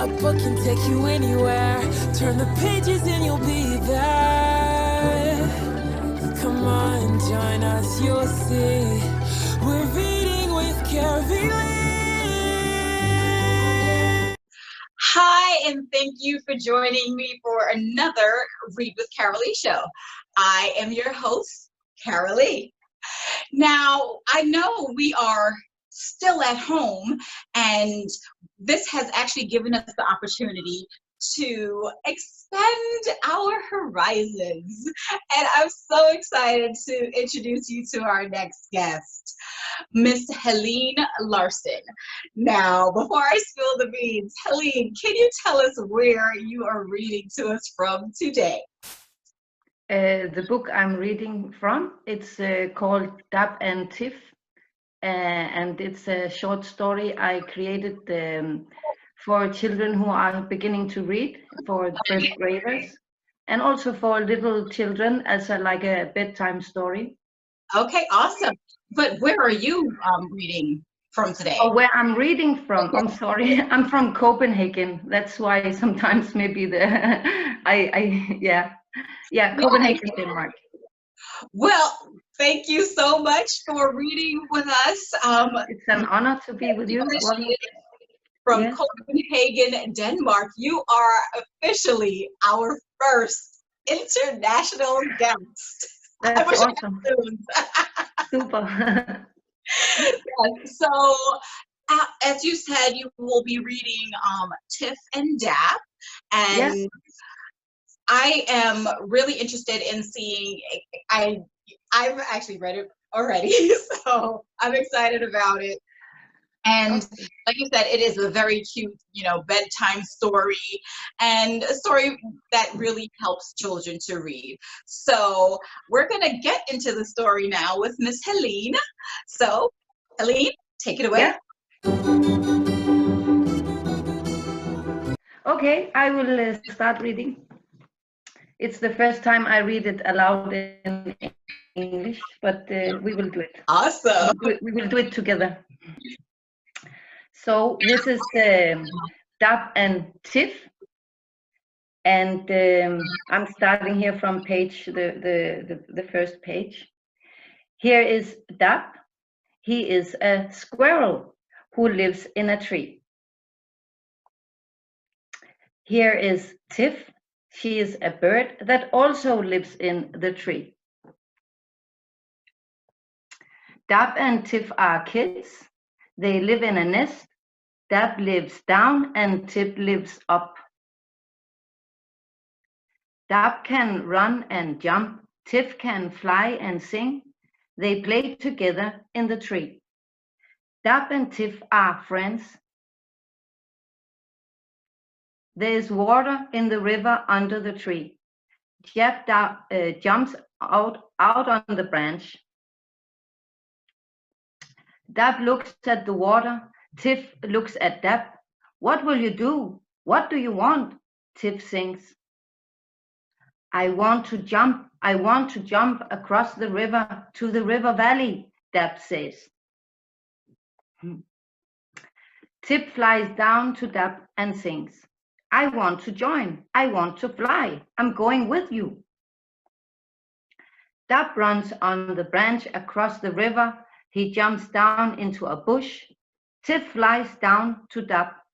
A book can take you anywhere. Turn the pages and you'll be there. Come on, join us, you'll see. We're reading with Carylee. Hi, and thank you for joining me for another Read with Carylee show. I am your host, Carylee. Now, I know we are still at home, and this has actually given us the opportunity to expand our horizons. And I'm so excited to introduce you to our next guest, Miss Helene Larson. Now, before I spill the beans, Helene, can you tell us where you are reading to us from today? The book I'm reading from, it's called Dap and Tiff, and it's a short story I created for children who are beginning to read, for first graders, and also for little children as like a bedtime story. Okay, awesome. But where are you reading from today? Oh, where I'm reading from, I'm sorry, I'm from Copenhagen. That's why sometimes maybe Copenhagen, Denmark. Well, thank you so much for reading with us. It's an honor to be with you. From Yes. Copenhagen, Denmark. You are officially our first international guest. That's awesome. Super. So, as you said, you will be reading Tiff and Dap, and Yes. I am really interested in seeing. I've actually read it already, so I'm excited about it. And like you said, it is a very cute, bedtime story, and a story that really helps children to read. So we're going to get into the story now with Miss Helene. So, Helene, take it away. Yeah. Okay, I will start reading. It's the first time I read it aloud in English, but we will do it. Awesome. We will do it together. So this is Dap and Tiff, and I'm starting here from page the first page. Here is Dap. He is a squirrel who lives in a tree. Here is Tiff. She is a bird that also lives in the tree. Dap and Tiff are kids. They live in a nest. Dap lives down and Tiff lives up. Dap can run and jump. Tiff can fly and sing. They play together in the tree. Dap and Tiff are friends. There is water in the river under the tree. Dap jumps out on the branch. Dap looks at the water. Tiff looks at Dap. What will you do? What do you want? Tiff sings. I want to jump. I want to jump across the river to the River Valey, Dap says. Tiff flies down to Dap and sings. I want to join. I want to fly. I'm going with you. Dap runs on the branch across the river. He jumps down into a bush. Tiff flies down to Dap.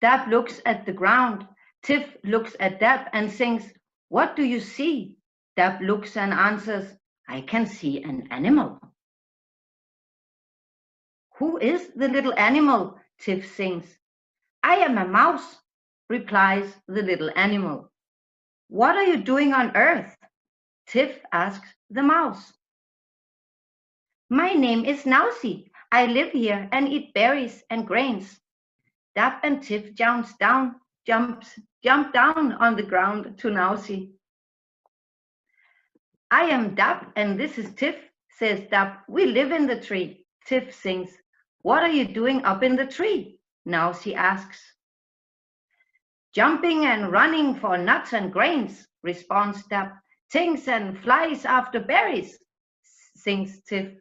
Dap looks at the ground. Tiff looks at Dap and sings, what do you see? Dap looks and answers, I can see an animal. Who is the little animal? Tiff sings. I am a mouse, replies the little animal. What are you doing on earth? Tiff asks the mouse. My name is Nausy. I live here and eat berries and grains. Dap and Tiff jump down on the ground to Nausy. I am Dap and this is Tiff, says Dap. We live in the tree. Tiff sings. What are you doing up in the tree? Nausy asks. Jumping and running for nuts and grains, responds Dap. Tings and flies after berries, sings Tiff.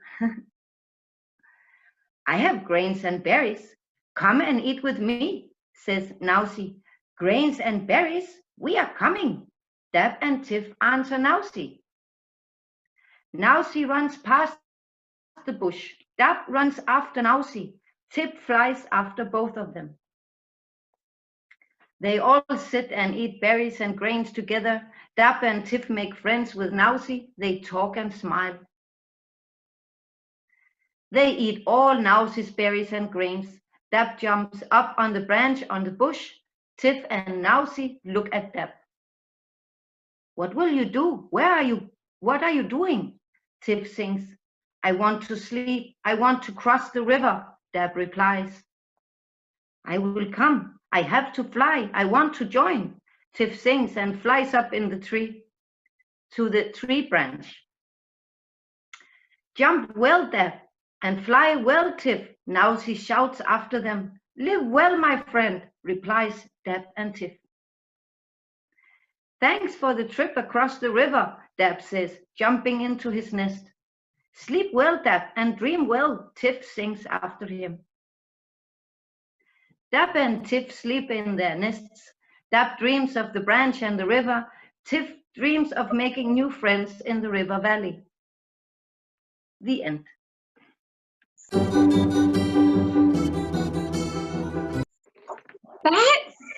I have grains and berries. Come and eat with me, says Nausi. Grains and berries, we are coming. Dap and Tiff answer Nausi. Nausi runs past the bush. Dap runs after Nausi. Tiff flies after both of them. They all sit and eat berries and grains together. Dap and Tiff make friends with Nausi. They talk and smile. They eat all Nausi's berries and grains. Dap jumps up on the branch on the bush. Tiff and Nausi look at Dap. What will you do? Where are you? What are you doing? Tiff sings. I want to sleep. I want to cross the river, Dap replies. I will come. I have to fly. I want to join. Tiff sings and flies up in the tree to the tree branch. Jump well, Dap, and fly well, Tiff. Nausi shouts after them. Live well, my friend, replies Dap and Tiff. Thanks for the trip across the river, Dap says, jumping into his nest. Sleep well, Dap, and dream well, Tiff sings after him. Dap and Tiff sleep in their nests. Dap dreams of the branch and the river. Tiff dreams of making new friends in the River Valley. The end.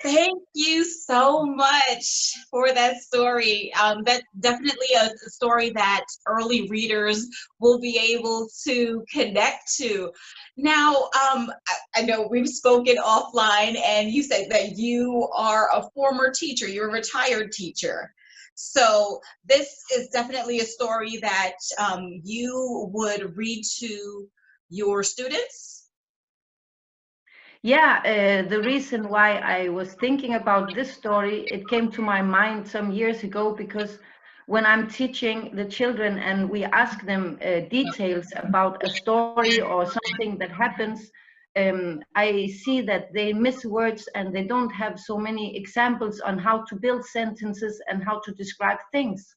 Thank you so much for that story. That's definitely a story that early readers will be able to connect to. Now, I know we've spoken offline, and you said that you are a former teacher. You're a retired teacher. So this is definitely a story that you would read to your students. Yeah, the reason why I was thinking about this story, it came to my mind some years ago, because when I'm teaching the children and we ask them details about a story or something that happens, I see that they miss words and they don't have so many examples on how to build sentences and how to describe things.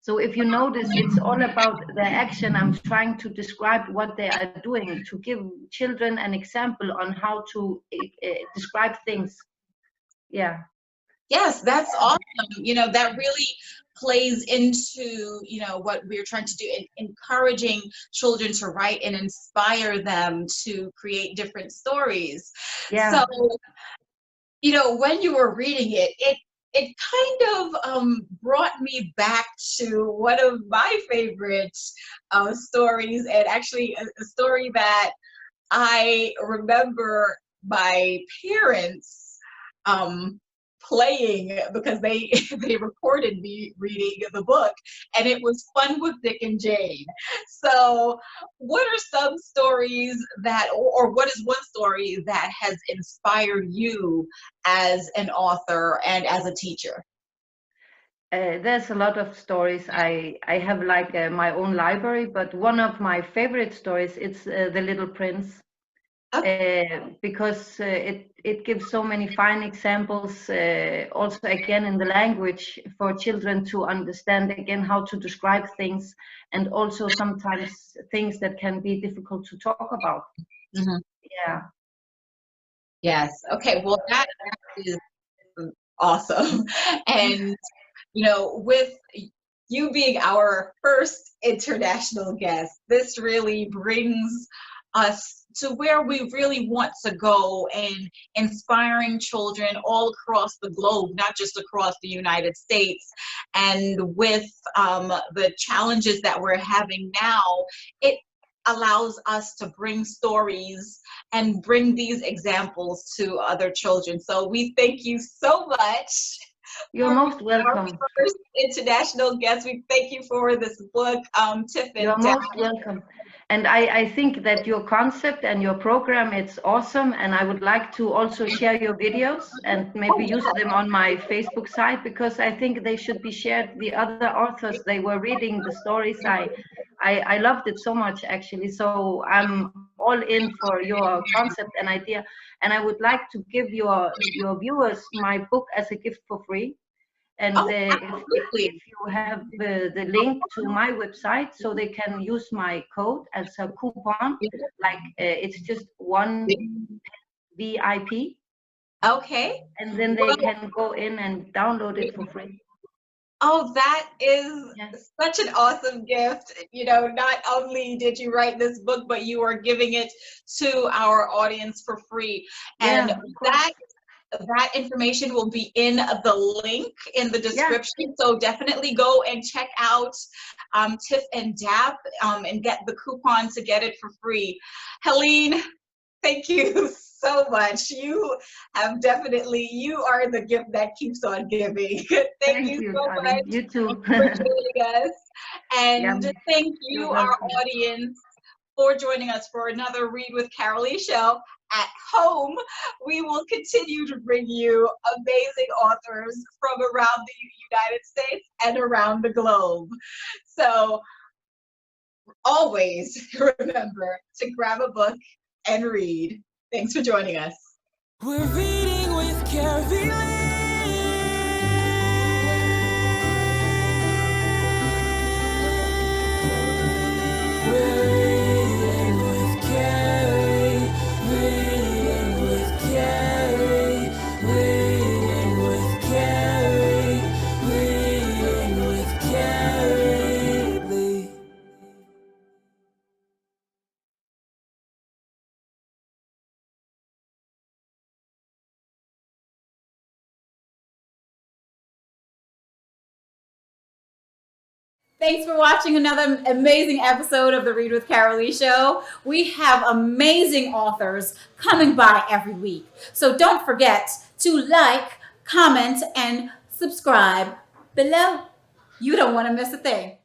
So if you notice, it's all about the action. I'm trying to describe what they are doing, to give children an example on how to describe things. Yeah. Yes, that's awesome. You know, that really plays into, you know, what we're trying to do, encouraging children to write and inspire them to create different stories. Yeah. So, you know, when you were reading it, it kind of brought me back to one of my favorite stories, and actually a story that I remember my parents playing, because they they recorded me reading the book, and it was Fun with Dick and Jane. So what are some stories that, or what is one story that has inspired you as an author and as a teacher? There's a lot of stories. I have like my own library, but one of my favorite stories is The Little Prince. Because it gives so many fine examples, also again in the language, for children to understand again how to describe things, and also sometimes things that can be difficult to talk about. Mm-hmm. Yeah. Yes. Okay. Well, that is awesome. And, you know, with you being our first international guest, this really brings us to where we really want to go, in inspiring children all across the globe, not just across the United States. And with the challenges that we're having now, it allows us to bring stories and bring these examples to other children. So we thank you so much. You're most welcome. Our first international guest. We thank you for this book, Tiff and You're Dap. most welcome. And I think that your concept and your program, it's awesome. And I would like to also share your videos and maybe use them on my Facebook site, because I think they should be shared. The other authors, they were reading the stories. I loved it so much, actually. So I'm all in for your concept and idea. And I would like to give your viewers my book as a gift for free. And if you have the link to my website, so they can use my code as a coupon, like it's just 1 VIP, Okay. and then they Well, can go in and download it for free. oh, that is Yes. such an awesome gift. You know, not only did you write this book, but you are giving it to our audience for free. And Yeah, of course. that information will be in the link in the Yeah. description. So definitely go and check out Tiff and Dap and get the coupon to get it for free. Helene, thank you so much. You are the gift that keeps on giving. Thank you you, so darling. much You too. for joining us. Yeah, And thank you're you, our welcome. audience, for joining us for another Read with Carylee show. At home, we will continue to bring you amazing authors from around the United States and around the globe. So always remember to grab a book and read. Thanks for joining us. We're reading with Carylee. Thanks for watching another amazing episode of the Read with Carylee show. We have amazing authors coming by every week. So don't forget to like, comment, and subscribe below. You don't want to miss a thing.